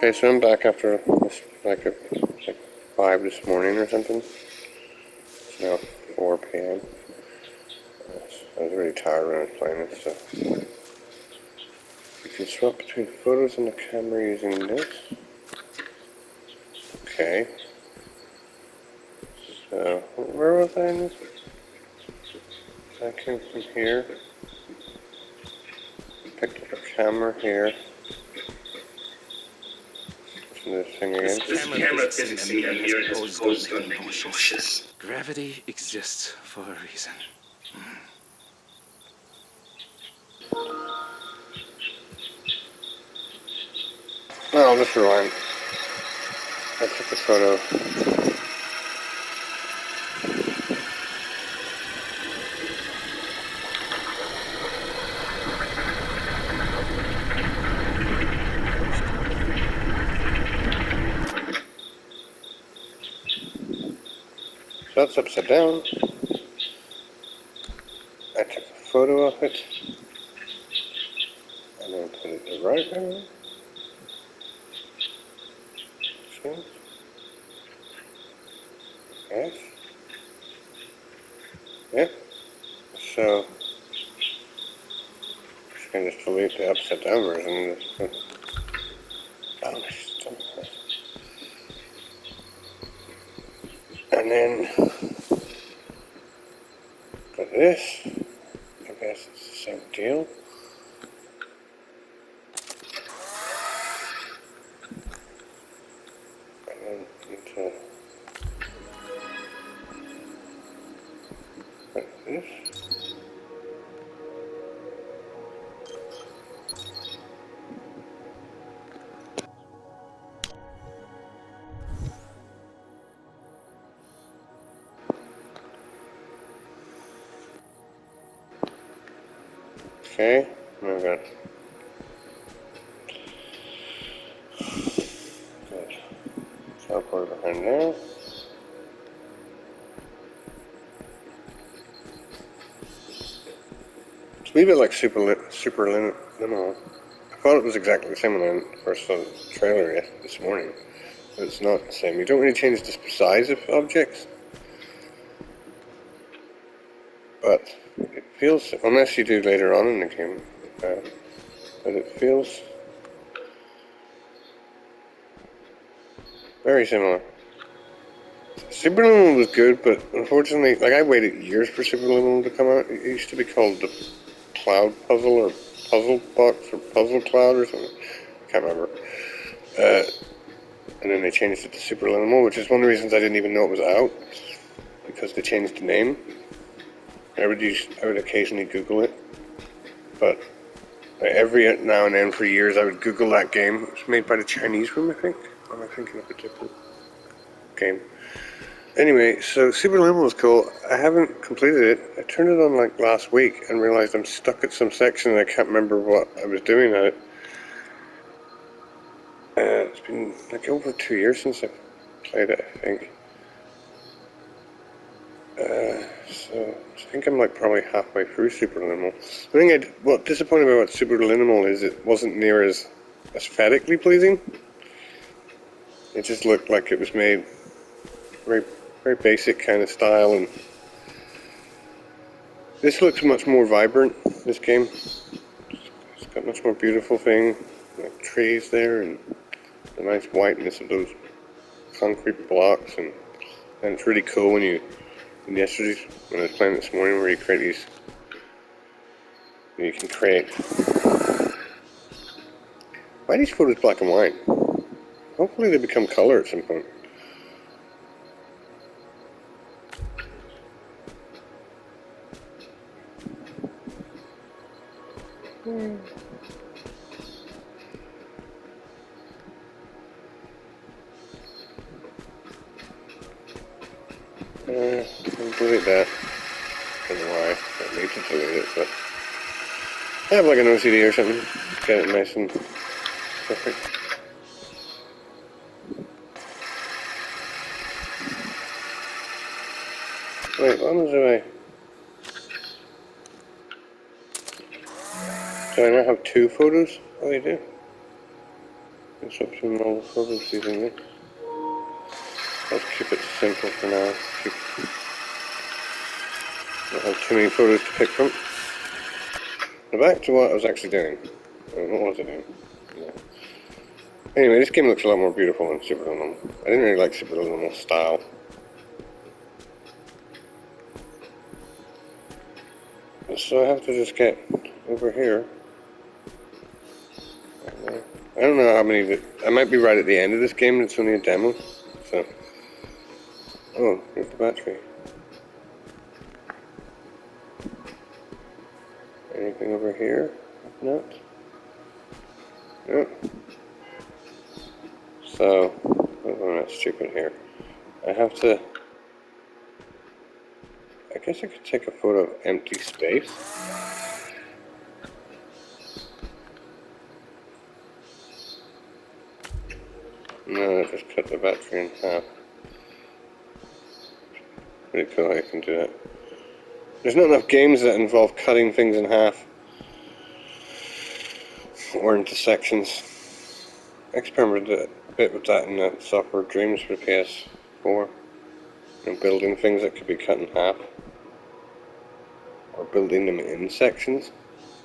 Okay, so I'm back after this, like 5 this morning or something. It's now 4 p.m. I was really tired when I was playing this, so you can swap between photos and the camera using this. Okay. So, where was I in this? I came from here. Picked up a camera here. This thing again. This camera physics in the mirror has supposed to make me nauseous. Gravity exists for a reason. No, I'll just rewind. I took a photo. So that's upside down. I took a photo of it. And then put it the right way. See? Yes. Yep. So, just going to delete the upside down version. And then, for this, I guess it's the same deal. And then into like this. Okay, now I've got good teleport behind there. It's a wee bit like Super Limo. I thought it was exactly the same when I first saw the trailer this morning, but it's not the same. You don't really change the size of objects, but it feels, unless you do later on in the game, but it feels very similar. Superliminal was good, but unfortunately, like I waited years for Superliminal to come out. It used to be called the Cloud Puzzle or Puzzle Box or Puzzle Cloud or something. I can't remember. And then they changed it to Superliminal, which is one of the reasons I didn't even know it was out, because they changed the name. I would occasionally Google it, but every now and then for years I would Google that game. It was made by the Chinese room, I think. Or am I thinking of a different game? Anyway, so Superliminal is cool. I haven't completed it. I turned it on like last week and realized I'm stuck at some section and I can't remember what I was doing at it. It's been like over 2 years since I played it, I think. So I think I'm like probably halfway through Superliminal. The thing what disappointed me about Superliminal is it wasn't near as aesthetically pleasing. It just looked like it was made very, very basic kind of style, and this looks much more vibrant. This game, it's got much more beautiful thing, like trees there, and the nice whiteness of those concrete blocks, and it's really cool when you. And yesterday, when I was playing this morning, where you create these, you can create. Why are these photos black and white? Hopefully they become color at some point. I'll delete that. I don't know why I need to delete it, but I have like an OCD or something. Get it nice and perfect. Wait, what was I? Do I now have 2 photos? Oh, I do. Construction model photos using it. Let's keep it simple for now. Don't have too many photos to pick from. Now back to what I was actually doing. What was I doing? Yeah. Anyway, this game looks a lot more beautiful than Superliminal. I didn't really like Superliminal style. So I have to just get over here. I don't know how many. I might be right at the end of this game. It's only a demo. So. Oh, here's the battery. Anything over here? No. No. So, oh, that's stupid here. I have to. I guess I could take a photo of empty space. No, I just cut the battery in half. Pretty cool how you can do that. There's not enough games that involve cutting things in half or into sections. I experimented a bit with that in Software Dreams for PS4. You know, building things that could be cut in half. Or building them in sections.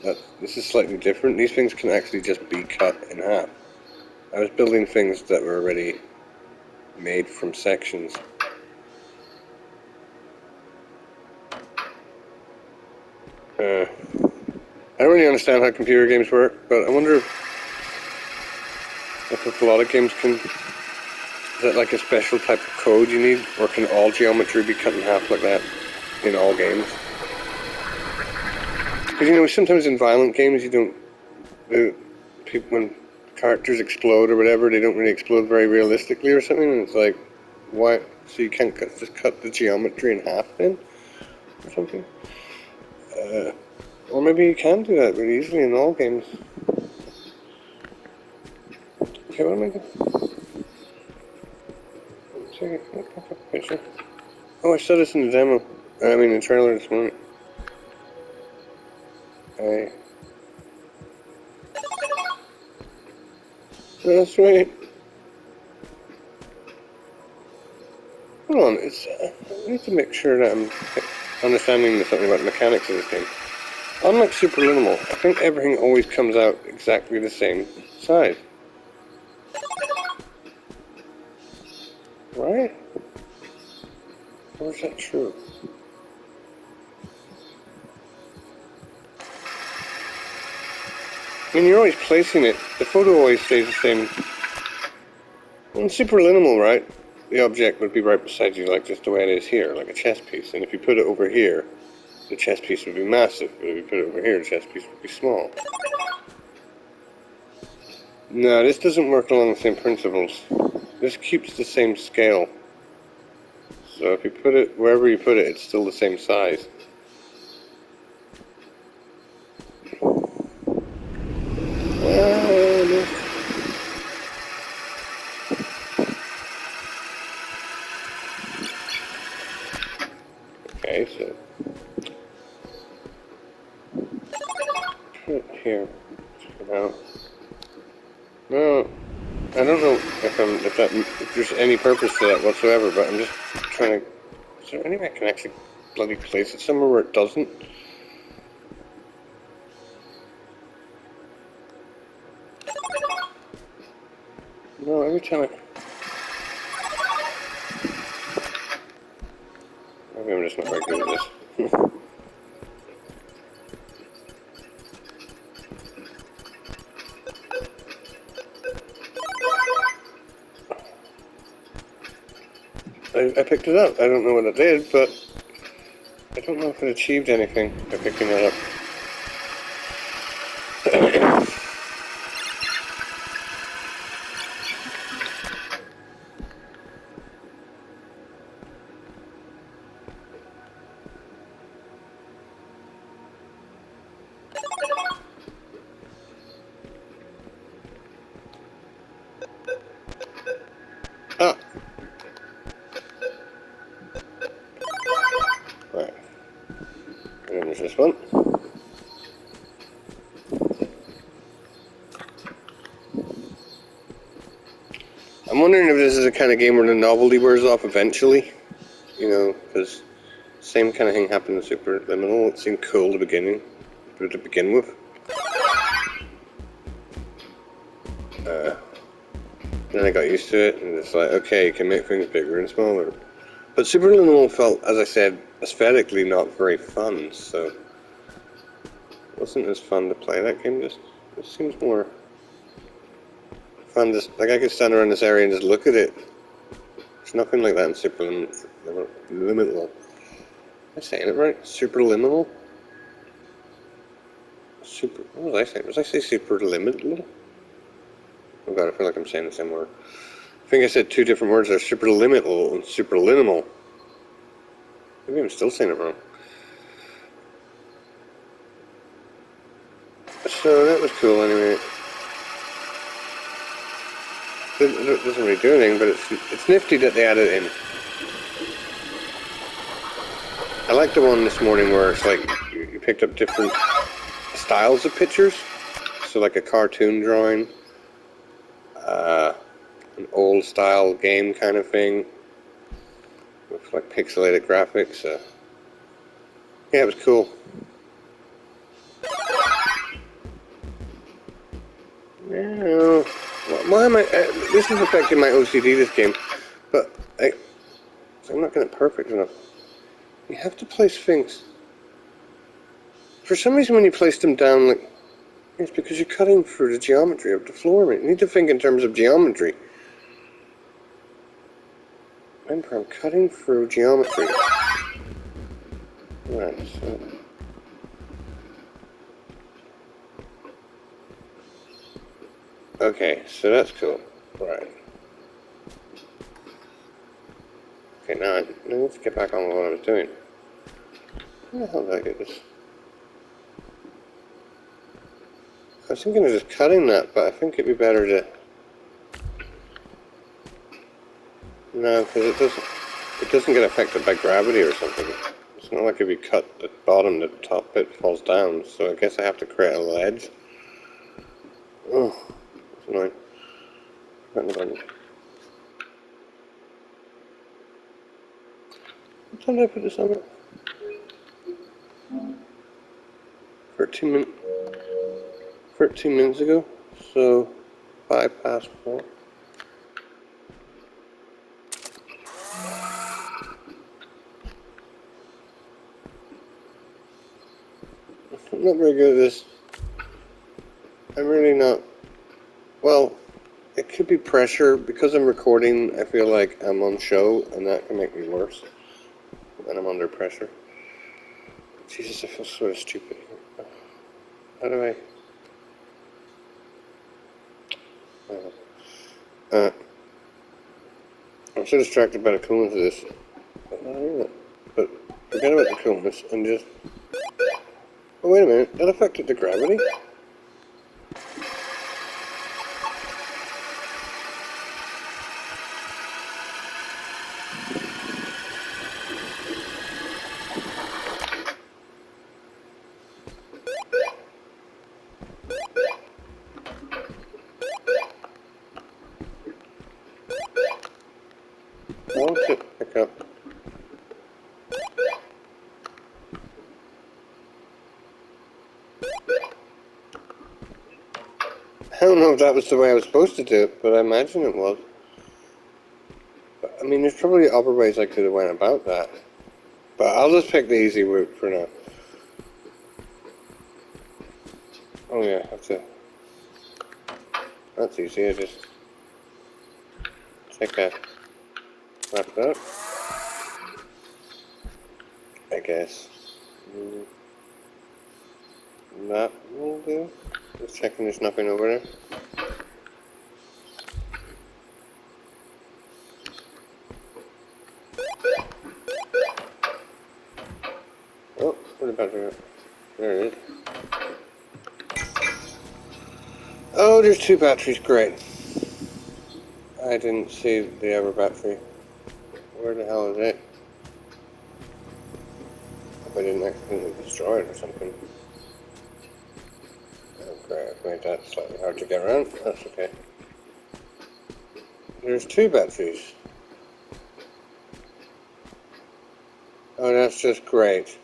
This is slightly different. These things can actually just be cut in half. I was building things that were already made from sections. I don't really understand how computer games work, but I wonder if a lot of games can... Is that like a special type of code you need? Or can all geometry be cut in half like that in all games? Because, you know, sometimes in violent games you don't... when characters explode or whatever, they don't really explode very realistically or something, and it's like, why? So you can't just cut the geometry in half then? Or something? Or maybe you can do that really easily in all games. Okay, what am I doing? Can I pick up a picture? Oh, I saw this in the demo. I mean, the trailer this morning. Oh, that's right. Hold on, I need to make sure that I'm understanding something about the mechanics of this game. Unlike Superliminal, I think everything always comes out exactly the same size. Right? Or is that true? I mean, you're always placing it. The photo always stays the same. Well, in Superliminal, right? The object would be right beside you, like just the way it is here, like a chess piece. And if you put it over here, the chess piece would be massive. But if you put it over here, the chess piece would be small. No, this doesn't work along the same principles. This keeps the same scale. So if you put it wherever you put it, it's still the same size. Okay, so put it here for now. No, I don't know if there's any purpose to that whatsoever, but I'm just trying to... Is there any way I can actually bloody place it somewhere where it doesn't? No, every time I... Maybe I'm just not very good at this. I picked it up. I don't know what it did, but I don't know if it achieved anything by picking it up. Ah! Right. And there's this one. I'm wondering if this is the kind of game where the novelty wears off eventually. You know, because same kind of thing happened in Superliminal. It seemed cool to begin with. Then I got used to it, and it's like, okay, you can make things bigger and smaller. But Superliminal felt, as I said, aesthetically not very fun, so it wasn't as fun to play that game. It seems more fun. Just like I could stand around this area and just look at it. There's nothing like that in Superliminal. Am I saying it right? Superliminal? What was I saying? Was I say Superliminal? Oh god, I feel like I'm saying the same word. I think I said two different words there, Superliminal and Superliminal. Maybe I'm still saying it wrong. So that was cool anyway. It doesn't really do anything, but it's nifty that they added it in. I like the one this morning where it's like you picked up different styles of pictures. So like a cartoon drawing, an old style game kind of thing with like pixelated graphics. Yeah, it was cool. Yeah, why am I? This is affecting my OCD. This game, but I'm not getting it perfect enough. You have to place things. For some reason, when you place them down, like it's because you're cutting through the geometry of the floor. Right? You need to think in terms of geometry. Remember, I'm cutting through geometry. Right. So. Okay, so that's cool. Right. Okay, now let's get back on with what I was doing. Where the hell did I get this? I was thinking of just cutting that, but I think it'd be better to... No, because it doesn't get affected by gravity or something. It's not like if you cut the bottom, the top bit falls down, so I guess I have to create a ledge. Oh, that's annoying. What time did I put this on it? 13 minutes ago, so 4:05. I'm not very good at this. I'm really not. Well, it could be pressure. Because I'm recording, I feel like I'm on show, and that can make me worse when I'm under pressure. Jesus, I feel sort of stupid. How do I... I'm so distracted by the coolness of this. But forget about the coolness and just... Oh, wait a minute. That affected the gravity? How does it pick up? I don't know if that was the way I was supposed to do it, but I imagine it was. But, I mean, there's probably other ways I could have went about that. But I'll just pick the easy route for now. Oh yeah, that's easy. I just take that, wrap it up, I guess. That will do. Just checking there's nothing over there. Oh, where'd the battery go? There it is. Oh, there's two batteries, great. I didn't see the other battery. Where the hell is it? Hope I didn't accidentally destroy it or something. Oh great, I've made that slightly hard to get around. That's okay. There's 2 batteries. Oh, that's just great.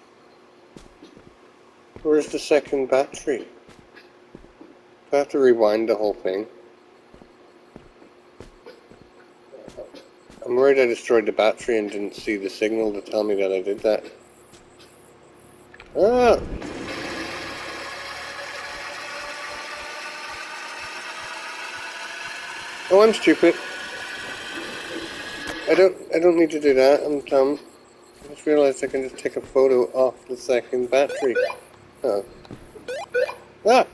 Where's the second battery? Do I have to rewind the whole thing? I'm worried I destroyed the battery and didn't see the signal to tell me that I did that. Ah! Oh, I'm stupid. I don't need to do that. I'm dumb. I just realized I can just take a photo off the second battery. Oh. Ah!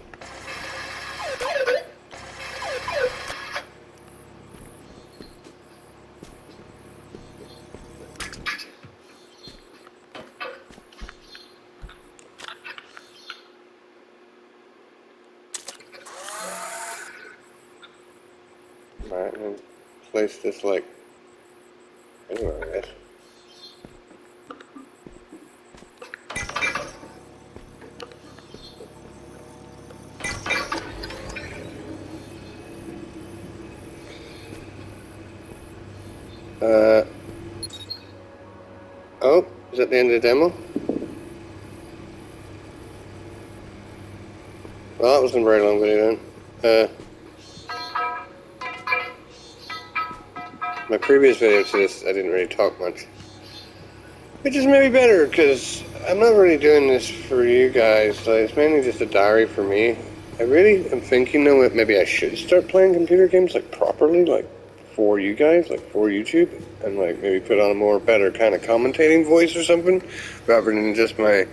Right, and then place this like anywhere, I guess. Oh, is that the end of the demo? Well, that wasn't a very long video then. My previous video to this, I didn't really talk much. Which is maybe better, because I'm not really doing this for you guys. Like, it's mainly just a diary for me. I really am thinking, though, that maybe I should start playing computer games, like, properly, like, for you guys, like, for YouTube. And, like, maybe put on a more better kind of commentating voice or something, rather than just my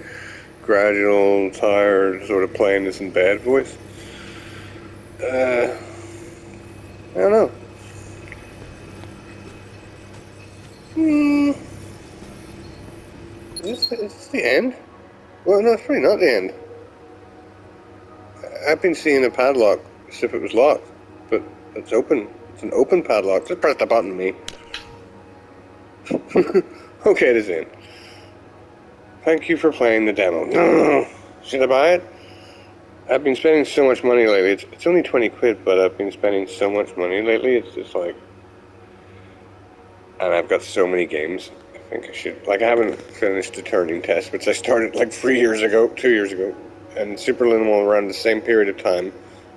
gradual, tired, sort of playing this in bed voice. I don't know. Is this the end? Well, no, it's probably not the end. I've been seeing a padlock as if it was locked, but it's open. It's an open padlock. Just press the button, me. Okay, it is in. Thank you for playing the demo. No, should I buy it? I've been spending so much money lately. It's only 20 quid, but I've been spending so much money lately. It's just like, and I've got so many games. I think I should. Like, I haven't finished the Turing test, which I started like 2 years ago, and Super Liminal around the same period of time.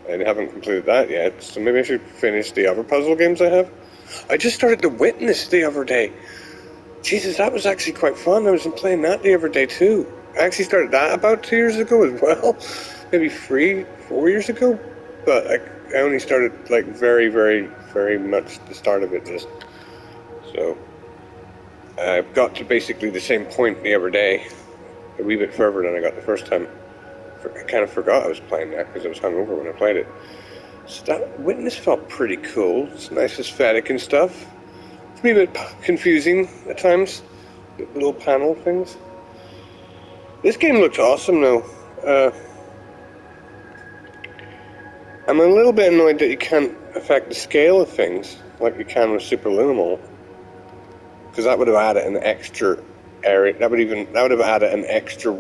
I haven't completed that yet, so maybe I should finish the other puzzle games I have. I just started The Witness the other day. Jesus, that was actually quite fun. I was playing that the other day too. I actually started that about 2 years ago as well. Maybe 3, 4 years ago. But I only started like very, very, very much the start of it just. So I got to basically the same point the other day. A wee bit further than I got the first time. I kind of forgot I was playing that because I was hungover when I played it. So that Witness felt pretty cool. It's nice aesthetic and stuff. It's a wee bit confusing at times. The little panel things. This game looks awesome though. I'm a little bit annoyed that you can't affect the scale of things like you can with Super Liminal. Because that would have added an extra area. That would have added an extra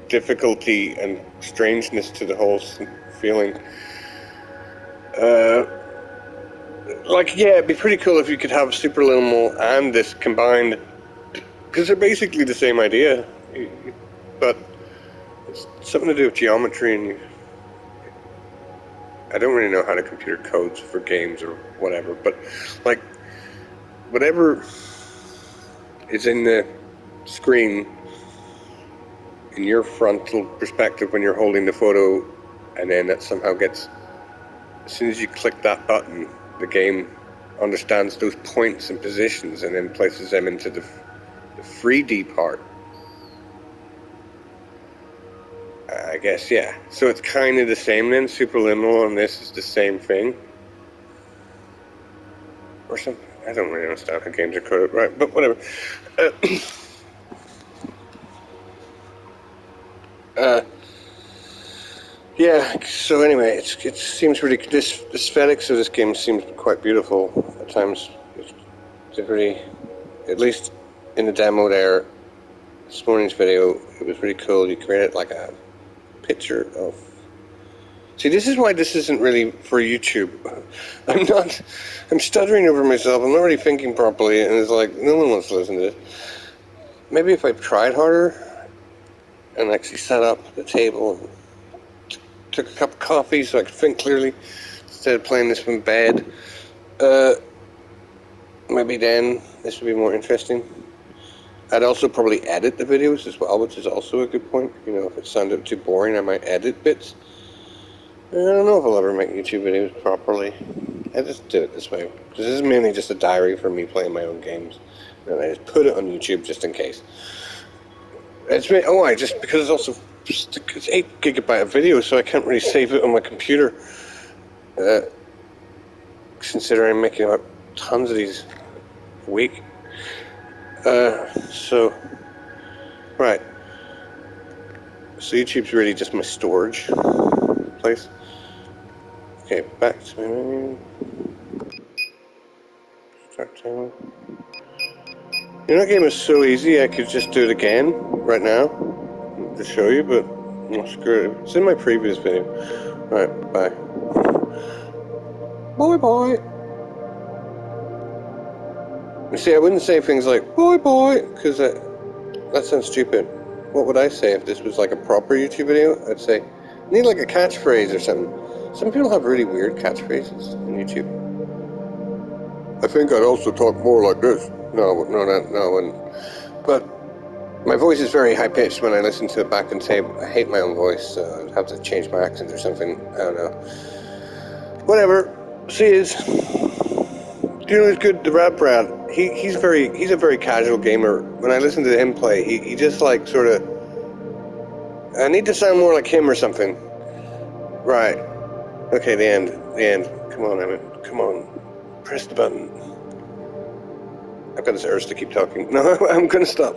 difficulty and strangeness to the whole feeling. Like, yeah, it'd be pretty cool if you could have Super Liminal and this combined, because they're basically the same idea, but it's something to do with geometry, and I don't really know how to computer codes for games or whatever, but like, whatever is in the screen in your frontal perspective when you're holding the photo, and then that somehow gets, as soon as you click that button, the game understands those points and positions and then places them into the 3D part. I guess, yeah. So it's kind of the same then. Superliminal and this is the same thing. Or something. I don't really understand how games are coded, right? But whatever. Yeah, so anyway, it seems really, the aesthetics of this game seems quite beautiful at times. It's really, at least in the demo there, this morning's video, it was really cool. You created like a picture of See, this is why this isn't really for YouTube. I'm stuttering over myself. I'm not really thinking properly, and it's like, no one wants to listen to this. Maybe if I tried harder and actually set up the table and took a cup of coffee so I could think clearly instead of playing this from bed, maybe then this would be more interesting. I'd also probably edit the videos as well, which is also a good point. You know, if it sounded too boring, I might edit bits. I don't know if I'll ever make YouTube videos properly. I just do it this way. Because this is mainly just a diary for me playing my own games. And I just put it on YouTube just in case. It's been, because it's also, it's 8 gigabyte of video, so I can't really save it on my computer. Considering I'm making about tons of these a week. Right. So YouTube's really just my storage place. Okay, back to my menu. Start timer. You know, that game is so easy, I could just do it again, right now, to show you, but screw it. It's in my previous video. Alright, bye. Bye. You see, I wouldn't say things like, bye, because that sounds stupid. What would I say if this was like a proper YouTube video? I'd say, I need like a catchphrase or something. Some people have really weird catchphrases on YouTube. I think I'd also talk more like this. No, I wouldn't. But my voice is very high pitched when I listen to it back and tape. I hate my own voice, so I'd have to change my accent or something. I don't know. Whatever. See, is you know, he's good. The Rap Brad. He's a very casual gamer. When I listen to him play, he just like sort of. I need to sound more like him or something. Right. Okay, the end. Come on, Emmett. Come on. Press the button. I've got this urge to keep talking. No, I'm gonna stop.